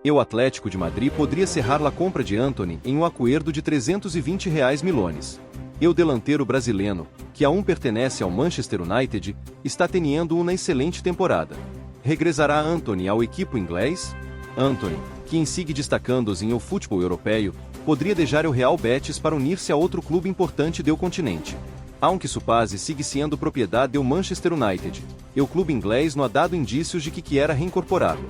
O Atlético de Madrid poderia cerrar a compra de Antony em um acordo de R$ 320 milhões. O delantero brasileiro, que aún pertenece ao Manchester United, está tendo uma excelente temporada. Regressará Antony ao equipo inglês? Antony, que segue destacando-se em o futebol europeu, poderia deixar o Real Betis para unir-se a outro clube importante do continente. Aunque sua base sigue sendo propriedade do Manchester United, o clube inglês não ha dado indícios de que quiera reincorporá-lo.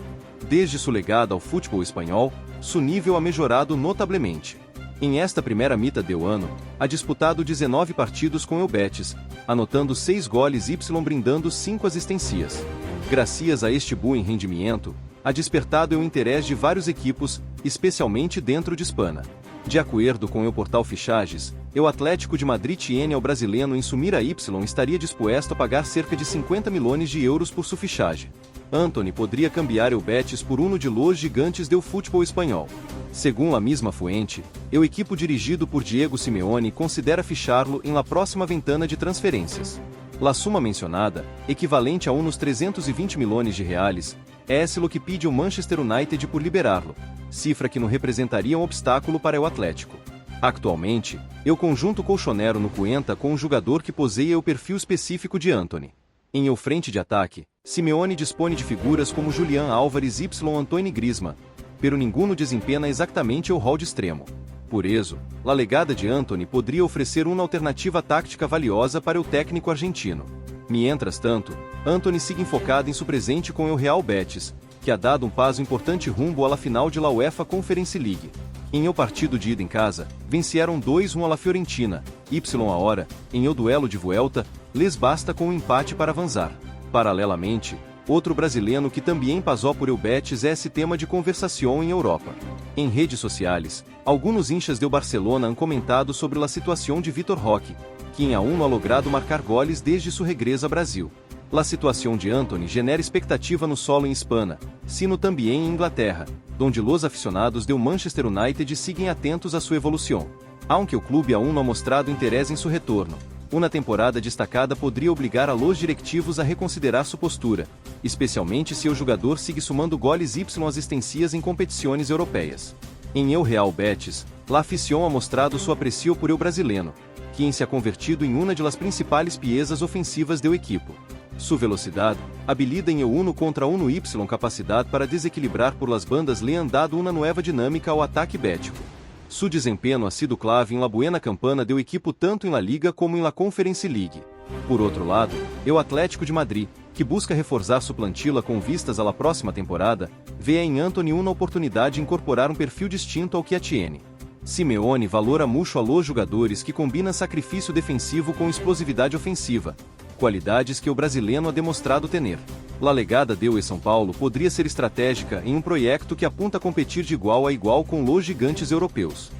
Desde sua legada ao futebol espanhol, seu nível ha melhorado notavelmente. Em esta primeira mitad do ano, ha disputado 19 partidos com o Betis, anotando 6 goles y brindando 5 assistências. Graças a este bom rendimento, ha despertado o interesse de vários equipos, especialmente dentro de Espanha. De acordo com o portal Fichajes, o Atlético de Madrid tiene ao brasileiro em Sumira Y estaria disposto a pagar cerca de 50 milhões de euros por sua fichagem. Antony poderia cambiar o Betis por um de los gigantes do futebol espanhol. Segundo a mesma fonte, o equipo dirigido por Diego Simeone considera fichá-lo em la próxima ventana de transferências. La suma mencionada, equivalente a uns 320 milhões de reais, é lo que pede o Manchester United por liberá-lo, cifra que não representaria um obstáculo para o Atlético. Atualmente, o conjunto colchonero não conta com um jogador que poseia o perfil específico de Antony. Em o frente de ataque, Simeone dispõe de figuras como Julián Álvares y Antoine Griezmann, pero ninguno desempenha exatamente o rol de extremo. Por isso, a legada de Antony poderia oferecer uma alternativa tática valiosa para o técnico argentino. Mientras tanto, Antony sigue enfocado em seu presente com o Real Betis, que ha dado um passo importante rumbo à final de la UEFA Conference League. Em o partido de ida em casa, venceram 2-1 a la Fiorentina, a hora, em o duelo de vuelta, les basta com um empate para avançar. Paralelamente, outro brasileiro que também passou por el Betis é esse tema de conversação em Europa. Em redes sociais, alguns hinchas do Barcelona han comentado sobre a situação de Vitor Roque, que aún não ha logrado marcar goles desde seu regresso ao Brasil. A situação de Antony genera expectativa no solo em Espanha, sino também em Inglaterra, onde os aficionados do Manchester United seguem atentos a sua evolução. Aunque o clube aún não ha mostrado interesse em seu retorno, uma temporada destacada poderia obrigar a los directivos a reconsiderar sua postura, especialmente se o jogador sigue sumando goles y assistências em competições europeias. Em el Real Betis, la afición ha mostrado seu aprecio por el brasileiro, quem se ha convertido em uma de las principais piezas ofensivas do equipo. Sua velocidade, habilida em el 1 contra 1 y capacidade para desequilibrar por las bandas le han dado uma nova dinâmica ao ataque bético. Su desempenho ha sido clave em la buena campana do equipo tanto em la Liga como em la Conference League. Por outro lado, o Atlético de Madrid, que busca reforçar sua plantilla com vistas à la próxima temporada, vê em Antony uma oportunidade de incorporar um perfil distinto ao que tiene. Simeone valora muito a los jogadores que combinam sacrifício defensivo com explosividade ofensiva, qualidades que o brasileiro ha demonstrado ter. La legada de São Paulo poderia ser estratégica em um projeto que apunta a competir de igual a igual com los gigantes europeus.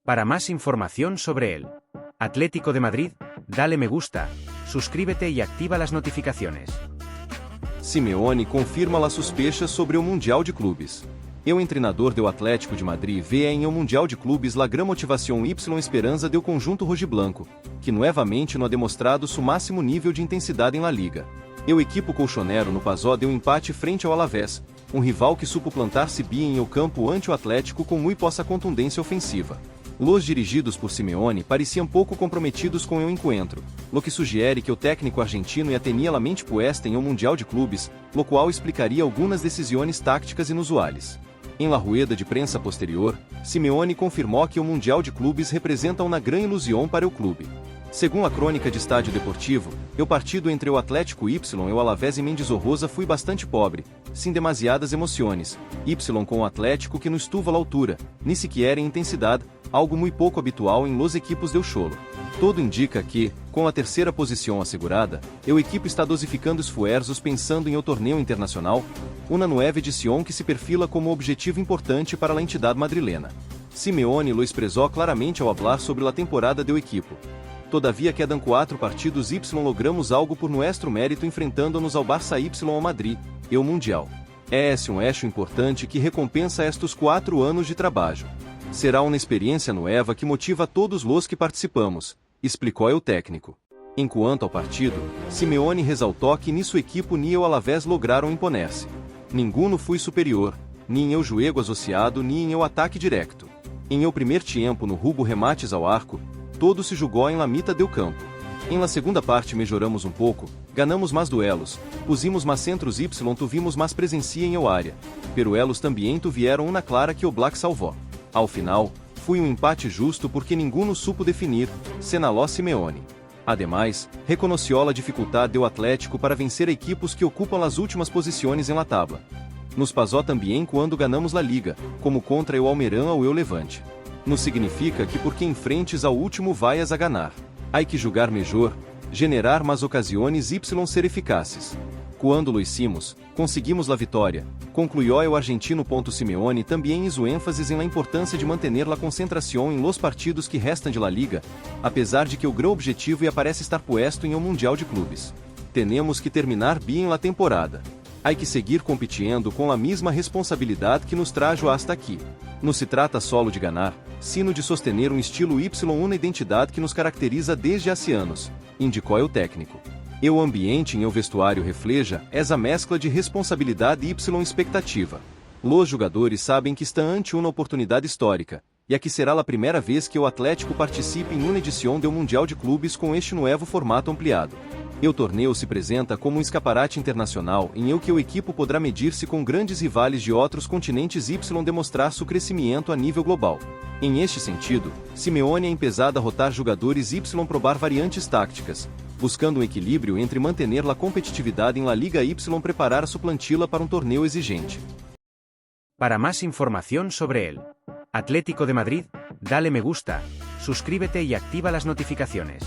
Para más información sobre el Atlético de Madrid, dale me gusta, suscríbete y activa las notificaciones. Simeone confirma as suspeitas sobre o Mundial de Clubes. O treinador do Atlético de Madrid vê em o Mundial de Clubes la gran motivação y esperança do conjunto rojiblanco, que novamente não ha demonstrado seu máximo nível de intensidade em la Liga. O equipo colchonero no passou deu empate frente ao Alavés, um rival que supo plantar-se bem em o campo ante o Atlético com muito possa contundência ofensiva. Los dirigidos por Simeone pareciam pouco comprometidos com o encontro, lo que sugere que o técnico argentino ia tenia la mente puesta em o Mundial de Clubes, lo qual explicaria algumas decisões táticas inusuais. Em la rueda de prensa posterior, Simeone confirmou que o Mundial de Clubes representa uma grande ilusão para o clube. Segundo a crônica de Estádio Deportivo, o partido entre o Atlético Y e o Alavés em Mendizorroza foi bastante pobre, sem demasiadas emoções, Y com o Atlético que não estuvo à altura, nem sequer em intensidade, algo muito pouco habitual em los equipos del Cholo. Todo indica que, com a terceira posição assegurada, o equipo está dosificando esforços pensando em o torneio internacional, uma nova edição que se perfila como objetivo importante para a entidade madrilena. Simeone lo expressou claramente ao falar sobre a temporada do equipo. Todavia quedan 4 partidos y logramos algo por nuestro mérito enfrentando-nos ao Barça y ao Madrid, e o Mundial. É esse um eixo importante que recompensa estes 4 anos de trabalho. Será uma experiência nova que motiva todos os que participamos, explicou o técnico. Enquanto ao partido, Simeone ressaltou que ni sua equipe ni o Alavés lograram imponer-se. Ninguno foi superior, nem em eu joego associado nem em eu ataque direto. Em eu primeiro tempo no rubo remates ao arco, todo se jogou em la mitad del campo. Em la segunda parte melhoramos um pouco, ganamos mais duelos, pusimos mais centros y tuvimos mais presencia em eu área, pero elos também tuvieron una clara que o Black salvou. Ao final, foi um empate justo porque ninguno supo definir, senaló Simeone. Ademais, reconoció a dificuldade do Atlético para vencer equipos que ocupam as últimas posições em la tabla. Nos pasó também quando ganamos la Liga, como contra o Almeirão ou o Levante. Não significa que porque enfrentes ao último vaias a ganhar. Há que julgar melhor, generar mais ocasiões y ser eficazes. Quando lo hicimos, conseguimos la vitória, concluiu o argentino. Simeone também hizo ênfases em la importância de manter la concentração em los partidos que restam de la Liga, apesar de que o grande objetivo parece estar puesto em um Mundial de Clubes. Tenemos que terminar bem la temporada. Há que seguir competindo com a mesma responsabilidade que nos trajo hasta aqui. Não se trata solo de ganhar, sino de sostener um estilo y uma identidade que nos caracteriza desde há anos, indicou o técnico. E o ambiente em o vestuário refleja essa mescla de responsabilidade y expectativa. Los jogadores sabem que estão ante uma oportunidade histórica, e aqui será a primeira vez que o Atlético participe em uma edição do Mundial de Clubes com este novo formato ampliado. O torneio se apresenta como um escaparate internacional em que o equipo poderá medir-se com grandes rivais de outros continentes y demonstrar seu crescimento a nível global. Em este sentido, Simeone é empezado a rotar jogadores y probar variantes tácticas, buscando um equilíbrio entre manter a competitividade em la Liga y preparar a sua plantilla para um torneio exigente. Para más información sobre el Atlético de Madrid, dale me gusta, suscríbete y activa las notificaciones.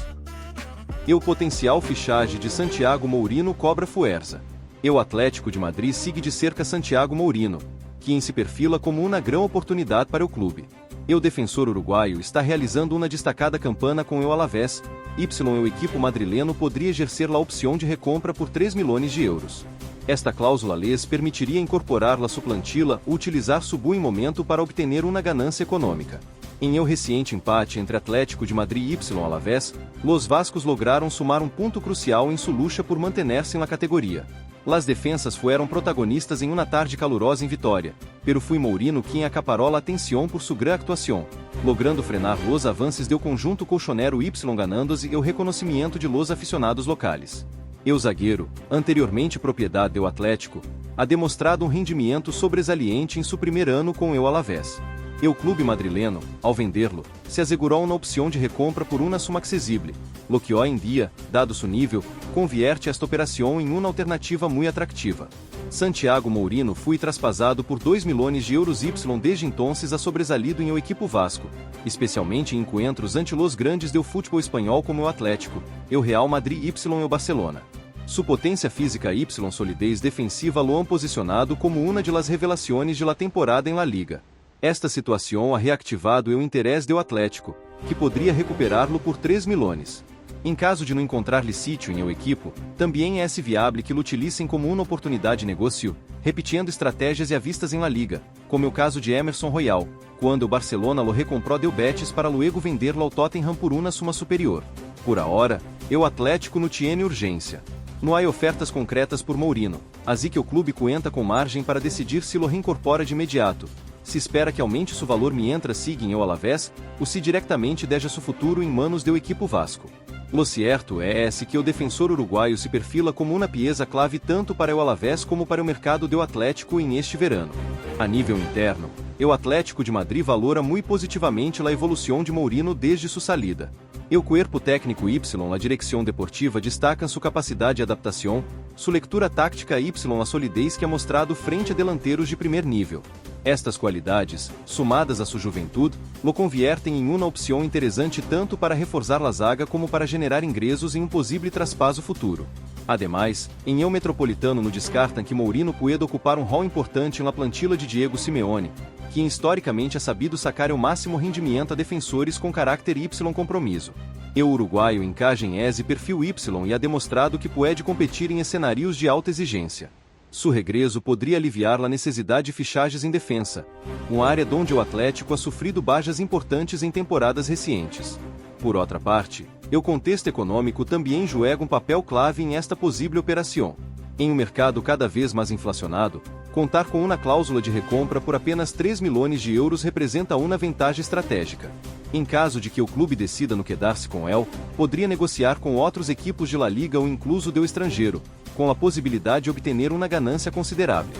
E o potencial fichagem de Santiago Mourinho cobra fuerza. E o Atlético de Madrid sigue de cerca Santiago Mourinho, quem se perfila como uma grande oportunidade para o clube. E o defensor uruguaio está realizando uma destacada campanha com o Alavés, o equipo madrileno poderia exercer a opção de recompra por 3 milhões de euros. Esta cláusula lhes permitiria incorporar la suplantila ou utilizar su bom momento para obter uma ganância econômica. Em el reciente empate entre Atlético de Madrid y Alavés, los vascos lograram sumar um ponto crucial em sua lucha por mantener-se na categoria. Las defensas fueron protagonistas em uma tarde calurosa em Vitória, pero foi Mourinho quem acaparou a atenção por sua grande atuação, logrando frenar los avances do conjunto colchonero y ganando-se o reconhecimento de los aficionados locais. E o zagueiro, anteriormente propriedade do Atlético, ha demonstrado um rendimento sobresaliente em seu primeiro ano com o Alavés. E o clube madrileno, ao vendê-lo, se assegurou uma opção de recompra por uma suma acessível, lo que hoje em dia, dado seu nível, convierte esta operação em uma alternativa muito atractiva. Santiago Mourinho foi traspasado por 2 milhões de euros y desde entonces ha sobresalido em o equipo Vasco, especialmente em encontros ante los grandes do futebol espanhol como o Atlético, o Real Madrid y o Barcelona. Sua potência física y solidez defensiva lo han posicionado como uma de las revelações de la temporada em La Liga. Esta situação ha reactivado o interesse do Atlético, que poderia recuperá-lo por 3 milhões. Em caso de não encontrar-lhe sítio em o equipo, também é viável que lo utilicem como uma oportunidade de negócio, repetindo estratégias e vistas em La Liga, como é o caso de Emerson Royal, quando o Barcelona lo recomprou del Betis para luego vender-lo ao Tottenham por uma suma superior. Por ahora, o Atlético não tiene urgência. Não há ofertas concretas por Mourinho, assim que o clube conta com margem para decidir se lo reincorpora de imediato. Se espera que aumente seu valor mientras siga em o Alavés, ou se diretamente deja seu futuro em manos do equipo Vasco. Lo cierto é que o defensor uruguaio se perfila como uma pieza clave tanto para o Alavés como para o mercado do Atlético em este verano. A nível interno, o Atlético de Madrid valora muito positivamente a evolução de Mourinho desde sua salida. O cuerpo técnico y a direção deportiva destacam sua capacidade de adaptação, sua leitura táctica y a solidez que ha mostrado frente a delanteros de primeiro nível. Estas qualidades, somadas à sua juventude, lo conviertem em uma opção interessante tanto para reforçar a zaga como para generar ingressos em um possível traspaso futuro. Ademais, em el Metropolitano no descartam que Mourinho pueda ocupar um rol importante na plantilla de Diego Simeone, quem historicamente ha sabido sacar o máximo rendimento a defensores com caráter y compromisso. O uruguaio encaja em esse perfil y e ha demonstrado que pode competir em cenários de alta exigência. Seu regresso poderia aliviar a necessidade de fichagens em defensa, uma área onde o Atlético ha sofrido bajas importantes em temporadas recentes. Por outra parte, o contexto econômico também joga um papel clave em esta possível operação. Em um mercado cada vez mais inflacionado, contar com uma cláusula de recompra por apenas 3 milhões de euros representa uma vantagem estratégica. Em caso de que o clube decida no quedar-se com ele, poderia negociar com outros equipos de La Liga ou incluso do estrangeiro, com a possibilidade de obter uma ganância considerável.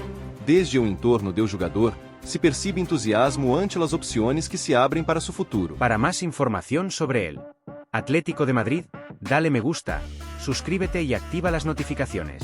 Desde o entorno do jogador, se percibe entusiasmo ante as opções que se abrem para seu futuro. Para más información sobre el Atlético de Madrid, dale me gusta, suscríbete y activa las notificaciones.